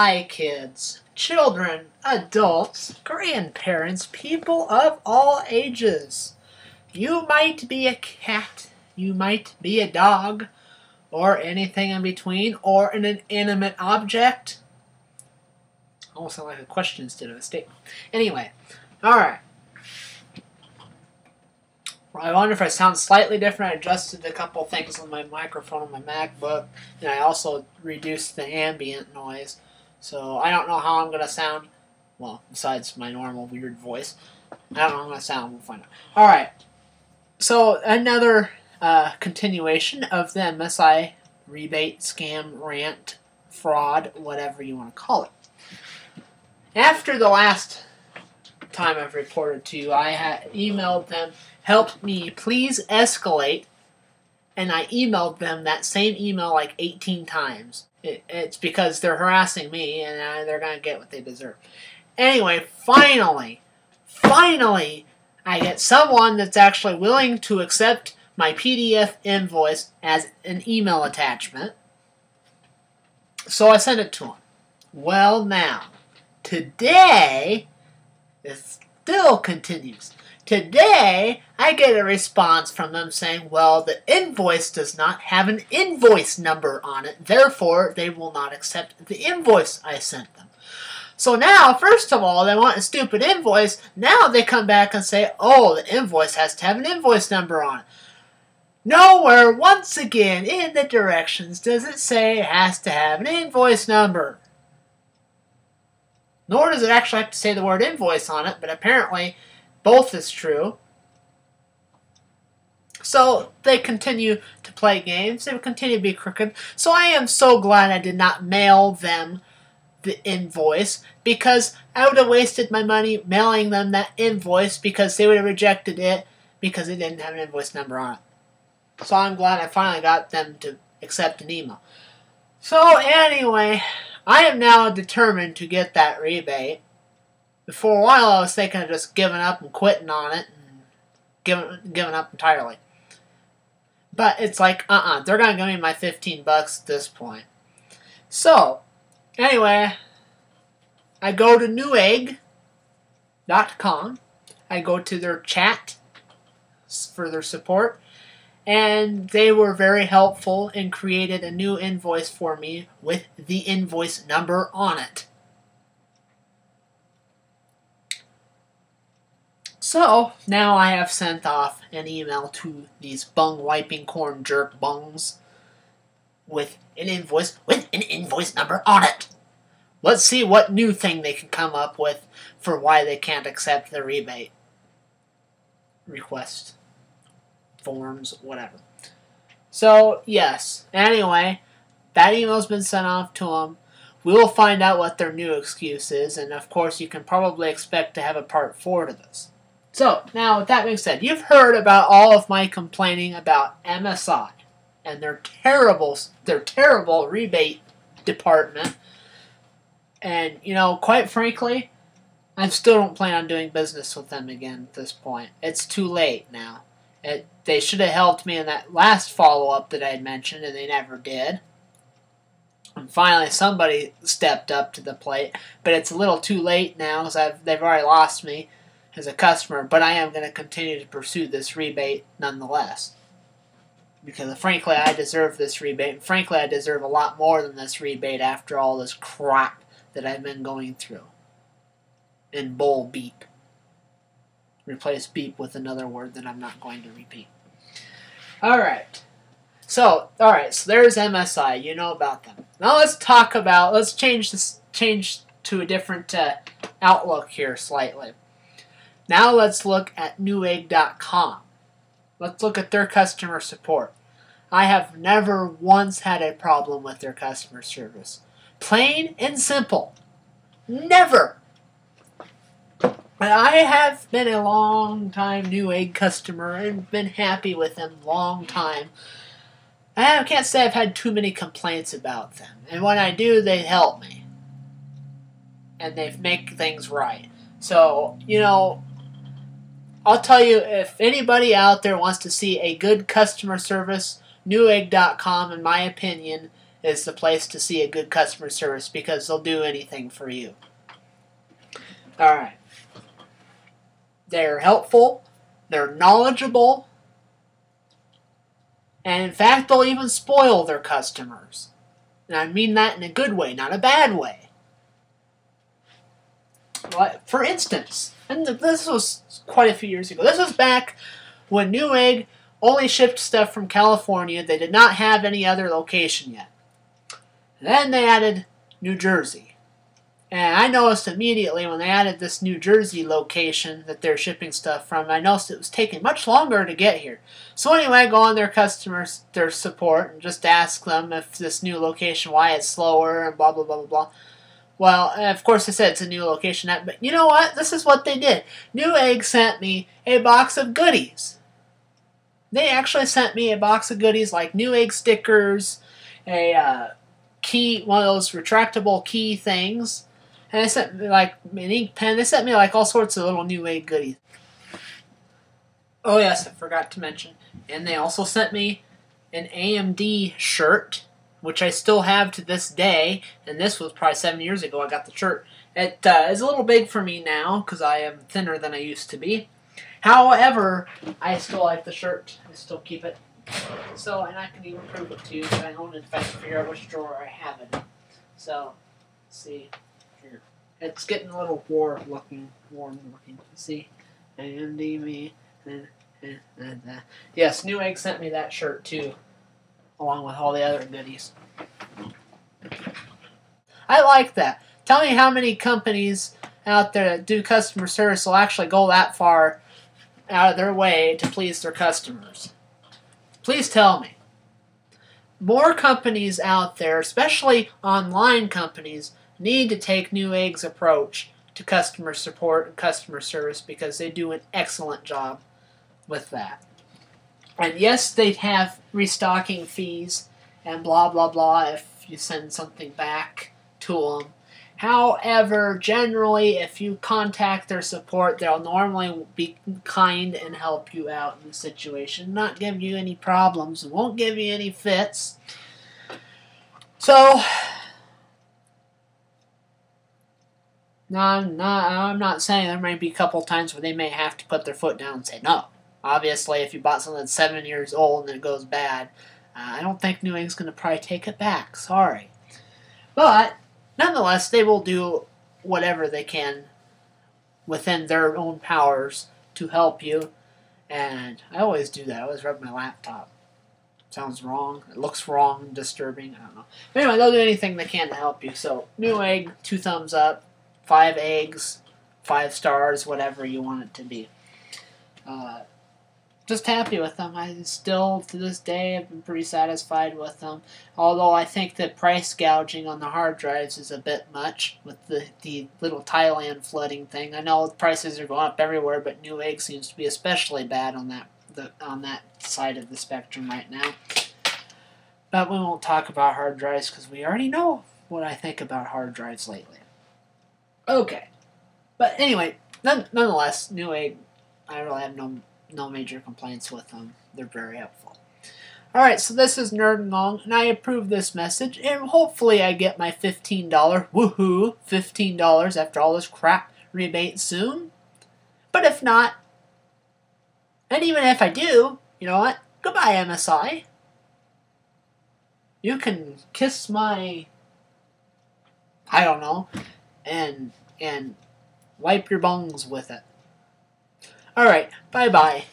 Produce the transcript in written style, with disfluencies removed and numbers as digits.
Hi kids, children, adults, grandparents, people of all ages. You might be a cat, you might be a dog, or anything in between, or an inanimate object. Almost sound like a question instead of a statement. Anyway, alright. I wonder if I sound slightly different. I adjusted a couple things on my microphone on my MacBook, and I also reduced the ambient noise. So I don't know how I'm going to sound. Well, besides my normal weird voice. I don't know how I'm going to sound. We'll find out. Alright. So another continuation of the MSI Rebate, scam, rant, fraud, whatever you want to call it. After the last time I've reported to you, I had emailed them, help me please escalate, and I emailed them that same email like 18 times. It's because they're harassing me, and they're going to get what they deserve. Anyway, finally, I get someone that's actually willing to accept my PDF invoice as an email attachment. So I sent it to him. Well, now, today, it still continues. Today, I get a response from them saying, well, the invoice does not have an invoice number on it, therefore, they will not accept the invoice I sent them. So now, first of all, they want a stupid invoice. Now they come back and say, oh, the invoice has to have an invoice number on it. Nowhere, once again, in the directions does it say it has to have an invoice number. Nor does it actually have to say the word invoice on it, but apparently both is true. So they continue to play games. They continue to be crooked. So I am so glad I did not mail them the invoice, because I would have wasted my money mailing them that invoice because they would have rejected it because it didn't have an invoice number on it. So I'm glad I finally got them to accept an email. So anyway, I am now determined to get that rebate. For a while I was thinking of just giving up and quitting on it and giving up entirely. But it's like, they're going to give me my 15 bucks at this point. So, anyway, I go to Newegg.com. I go to their chat for their support. And they were very helpful and created a new invoice for me with the invoice number on it. So, now I have sent off an email to these bung wiping corn jerk bungs with an invoice number on it. Let's see what new thing they can come up with for why they can't accept the rebate request forms, whatever. So, yes. Anyway, that email's been sent off to them. We will find out what their new excuse is, and of course you can probably expect to have a part 4 to this. So, now with that being said, you've heard about all of my complaining about MSI and their terrible rebate department. And, you know, quite frankly, I still don't plan on doing business with them again at this point. It's too late now. They should have helped me in that last follow-up that I had mentioned, and they never did. And finally, somebody stepped up to the plate, but it's a little too late now because they've already lost me as a customer, but I am going to continue to pursue this rebate nonetheless. Because frankly, I deserve this rebate, and frankly, I deserve a lot more than this rebate after all this crap that I've been going through. And bull beep. Replace beep with another word that I'm not going to repeat. Alright. So there's MSI. You know about them. Now let's change to a different outlook here slightly. Now let's look at Newegg.com. Let's look at their customer support. I have never once had a problem with their customer service. Plain and simple. Never. I have been a long time Newegg customer and been happy with them a long time. I can't say I've had too many complaints about them. And when I do, they help me. And they make things right. So, you know, I'll tell you, if anybody out there wants to see a good customer service, Newegg.com, in my opinion, is the place to see a good customer service because they'll do anything for you. Alright. They're helpful, they're knowledgeable, and in fact they'll even spoil their customers. And I mean that in a good way, not a bad way. For instance, and this was quite a few years ago, this was back when Newegg only shipped stuff from California. They did not have any other location yet. Then they added New Jersey. And I noticed immediately when they added this New Jersey location that they're shipping stuff from, I noticed it was taking much longer to get here. So anyway, I go on their support, and just ask them if this new location, why it's slower, and blah, blah, blah, blah, blah. Well, of course they said it's a new location, but you know what? This is what they did. Newegg sent me a box of goodies. They actually sent me a box of goodies like Newegg stickers, a key, one of those retractable key things, and they sent me like an ink pen. They sent me like all sorts of little Newegg goodies. Oh yes, I forgot to mention. And they also sent me an AMD shirt, which I still have to this day, and this was probably 7 years ago I got the shirt. It is a little big for me now because I am thinner than I used to be. However, I still like the shirt. I still keep it. So, and I can even prove it to you if I own it, if I can figure out which drawer I have it in. So, let's see here. It's getting a little warm looking. See? AMD me. Yes, Newegg sent me that shirt too, along with all the other goodies. I like that. Tell me how many companies out there that do customer service will actually go that far out of their way to please their customers. Please tell me. More companies out there, especially online companies, need to take Newegg's approach to customer support and customer service because they do an excellent job with that. And yes, they have restocking fees and blah blah blah if you send something back to them. However, generally, if you contact their support, they'll normally be kind and help you out in the situation, not give you any problems, won't give you any fits. So, I'm not saying there may be a couple times where they may have to put their foot down and say no. Obviously, if you bought something that's 7 years old and it goes bad, I don't think Newegg's going to probably take it back. Sorry. But, nonetheless, they will do whatever they can within their own powers to help you. And I always do that. I always rub my laptop. Sounds wrong. It looks wrong, disturbing. I don't know. But anyway, they'll do anything they can to help you. So, Newegg, 2 thumbs up, 5 eggs, 5 stars, whatever you want it to be. Just happy with them. I still, to this day, have been pretty satisfied with them. Although I think that price gouging on the hard drives is a bit much with the little Thailand flooding thing. I know prices are going up everywhere, but Newegg seems to be especially bad on that side of the spectrum right now. But we won't talk about hard drives because we already know what I think about hard drives lately. Okay. But anyway, nonetheless, Newegg, I really have no major complaints with them. They're very helpful. Alright, so this is Nerd and Long, and I approve this message, and hopefully I get my $15, woohoo, $15 after all this crap rebate soon. But if not, and even if I do, you know what? Goodbye, MSI. You can kiss my, I don't know, and wipe your bungs with it. Alright, bye-bye.